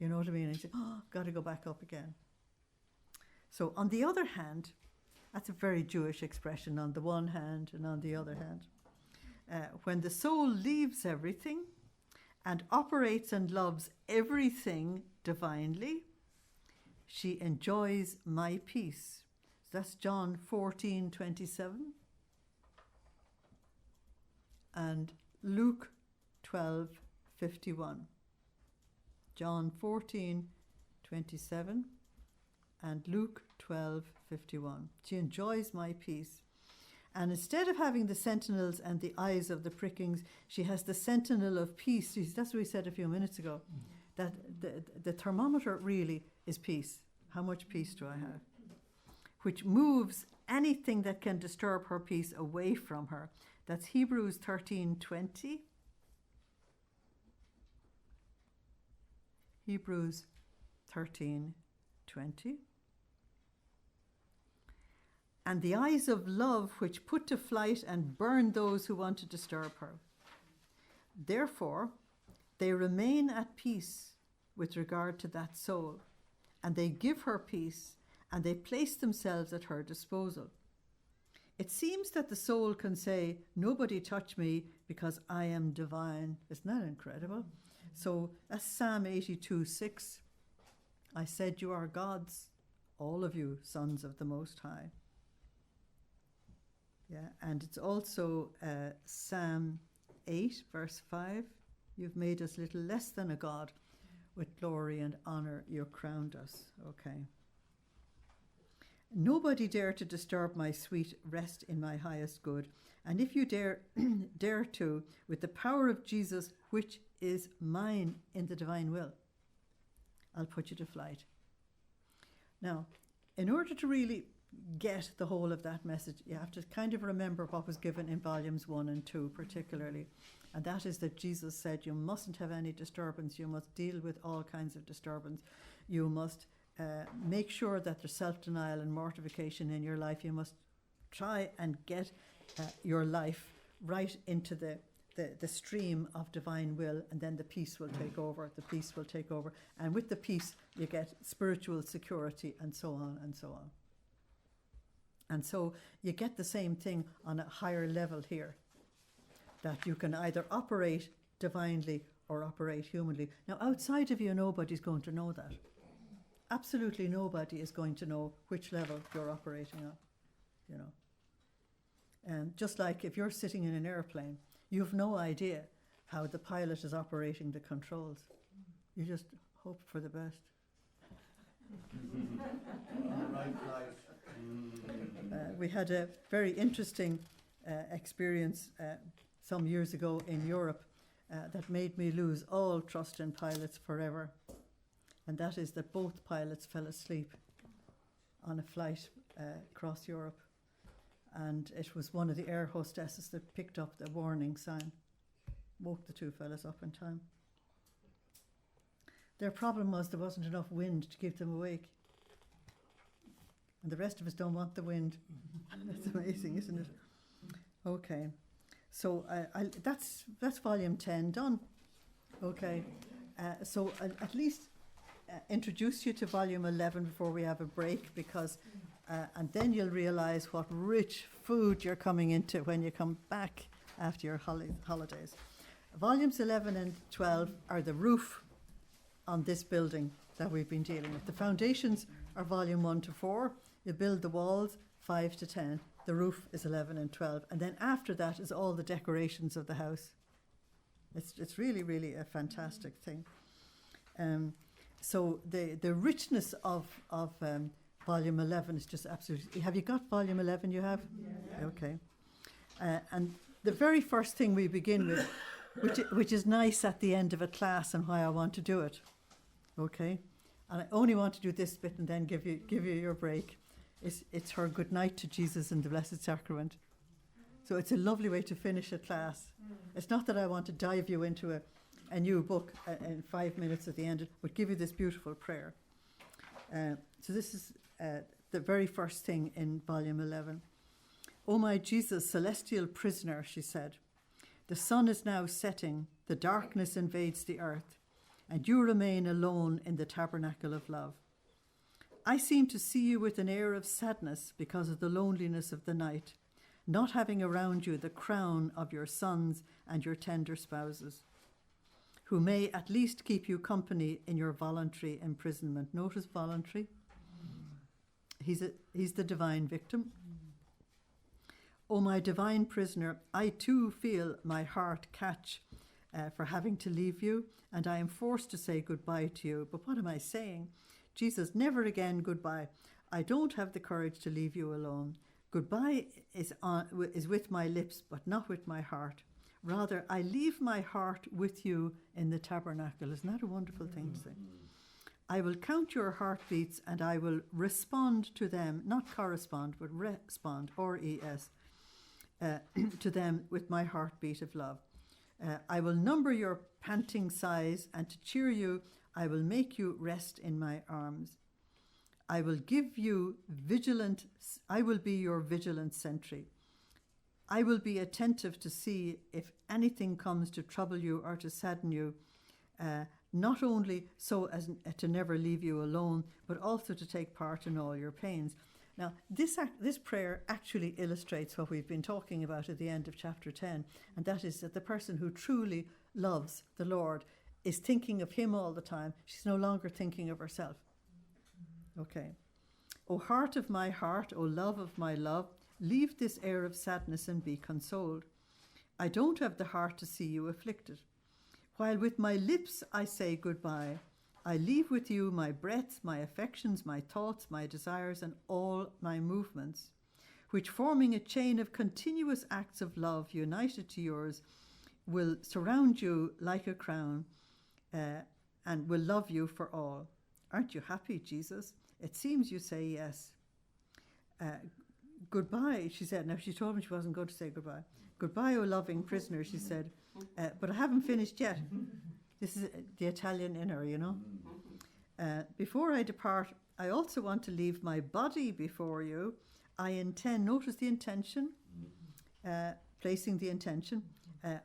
You know what I mean? And you say, oh, got to go back up again. So on the other hand, that's a very Jewish expression, on the one hand and on the other hand. When the soul leaves everything and operates and loves everything divinely, she enjoys my peace. So that's John 14:27 and Luke 12:51. John 14:27 and Luke 12:51. She enjoys my peace. And instead of having the sentinels and the eyes of the prickings, she has the sentinel of peace. That's what we said a few minutes ago, that the thermometer really is peace. How much peace do I have? Which moves anything that can disturb her peace away from her. That's Hebrews 13:20. Hebrews 13:20. And the eyes of love which put to flight and burn those who want to disturb her. Therefore, they remain at peace with regard to that soul, and they give her peace, and they place themselves at her disposal. It seems that the soul can say, nobody touch me because I am divine. Isn't that incredible? So that's Psalm 82:6. I said you are gods, all of you sons of the Most High. Yeah, and it's also Psalm 8, verse 5. You've made us little less than a god. With glory and honor you crowned us. Okay. Nobody dare to disturb my sweet rest in my highest good. And if you dare to, with the power of Jesus, which is mine in the divine will, I'll put you to flight. Now, in order to really get the whole of that message, you have to kind of remember what was given in volumes 1 and 2 particularly. And that is that Jesus said you mustn't have any disturbance. You must deal with all kinds of disturbance. You must make sure that there's self-denial and mortification in your life. You must try and get your life right into the stream of divine will, and then the peace will take over. The peace will take over. And with the peace, you get spiritual security and so on and so on. And so you get the same thing on a higher level here, that you can either operate divinely or operate humanly. Now, outside of you, nobody's going to know that. Absolutely nobody is going to know which level you're operating on, you know. And just like if you're sitting in an airplane, you've no idea how the pilot is operating the controls. You just hope for the best. We had a very interesting experience some years ago in Europe that made me lose all trust in pilots forever. And that is that both pilots fell asleep on a flight across Europe. And it was one of the air hostesses that picked up the warning sign, woke the two fellas up in time. Their problem was there wasn't enough wind to keep them awake. And the rest of us don't want the wind. That's amazing, isn't it? Okay. So that's volume 10 done. Okay. So I'll at least introduce you to volume 11 before we have a break, because and then you'll realize what rich food you're coming into when you come back after your holidays. Volumes 11 and 12 are the roof on this building that we've been dealing with. The foundations are volume 1 to 4. You build the walls 5 to 10. The roof is 11 and 12. And then after that is all the decorations of the house. It's really, really a fantastic thing. So the richness of volume 11 is just absolutely... Have you got volume 11 you have? Yeah. Okay. And the very first thing we begin with, which is nice at the end of a class and why I want to do it. Okay? And I only want to do this bit and then give you your break. it's her good night to Jesus in the Blessed Sacrament. So it's a lovely way to finish a class. It's not that I want to dive you into a new book in 5 minutes at the end, but give you this beautiful prayer. So this is the very first thing in volume 11. "O my Jesus, celestial prisoner," she said, "the sun is now setting, the darkness invades the earth, and you remain alone in the tabernacle of love. I seem to see you with an air of sadness because of the loneliness of the night, not having around you the crown of your sons and your tender spouses, who may at least keep you company in your voluntary imprisonment." Notice voluntary. He's the divine victim. "O my divine prisoner, I too feel my heart catch for having to leave you, and I am forced to say goodbye to you. But what am I saying? Jesus, never again goodbye. I don't have the courage to leave you alone. Goodbye is with my lips, but not with my heart. Rather, I leave my heart with you in the tabernacle." Isn't that a wonderful thing to say? "I will count your heartbeats and I will respond to them," not correspond, but respond, R-E-S, to them with my heartbeat of love. "I will number your panting sighs, and to cheer you, I will make you rest in my arms. I will be your vigilant sentry. I will be attentive to see if anything comes to trouble you or to sadden you, not only so as to never leave you alone, but also to take part in all your pains." Now, this prayer actually illustrates what we've been talking about at the end of chapter 10, and that is that the person who truly loves the Lord is thinking of him all the time. She's no longer thinking of herself. Okay. "O heart of my heart, O love of my love, leave this air of sadness and be consoled. I don't have the heart to see you afflicted. While with my lips I say goodbye, I leave with you my breath, my affections, my thoughts, my desires, and all my movements, which, forming a chain of continuous acts of love united to yours, will surround you like a crown, and will love you for all. Aren't you happy, Jesus? It seems you say yes. Goodbye," she said. Now, she told me she wasn't going to say goodbye. "Goodbye, O loving prisoner," she said, "but I haven't finished yet." This is the Italian in her, you know. "Before I depart, I also want to leave my body before you. I intend," notice the intention, placing the intention,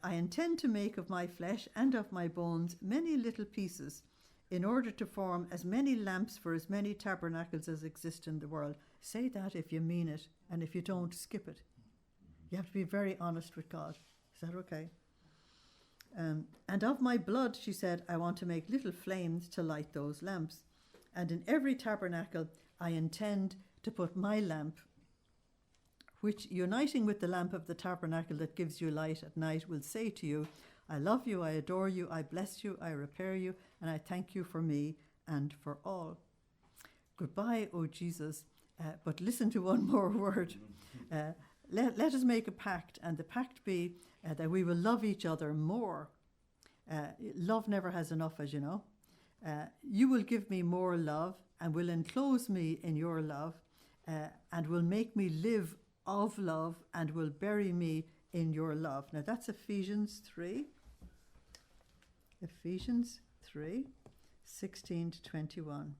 "I intend to make of my flesh and of my bones many little pieces, in order to form as many lamps for as many tabernacles as exist in the world." Say that if you mean it, and if you don't, skip it. You have to be very honest with God. Is that okay? "And of my blood," she said, "I want to make little flames to light those lamps. And in every tabernacle, I intend to put my lamp, which, uniting with the lamp of the tabernacle that gives you light at night, will say to you, I love you, I adore you, I bless you, I repair you, and I thank you for me and for all. Goodbye, O Jesus, but listen to one more word. Let us make a pact, and the pact be that we will love each other more. Love never has enough, as you know. You will give me more love and will enclose me in your love, and will make me live of love and will bury me in your love. Now that's Ephesians 3. Ephesians 3, 16 to 21.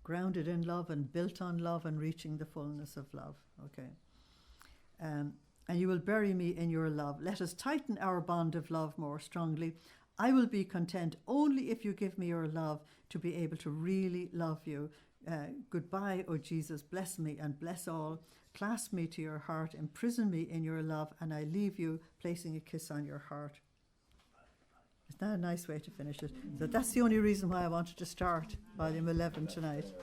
Grounded in love and built on love and reaching the fullness of love. Okay. And you will bury me in your love. Let us tighten our bond of love more strongly. I will be content only if you give me your love to be able to really love you. Goodbye, O Jesus, bless me and bless all. Clasp me to your heart, imprison me in your love, and I leave you, placing a kiss on your heart. Isn't that a nice way to finish it? So that's the only reason why I wanted to start volume 11 tonight.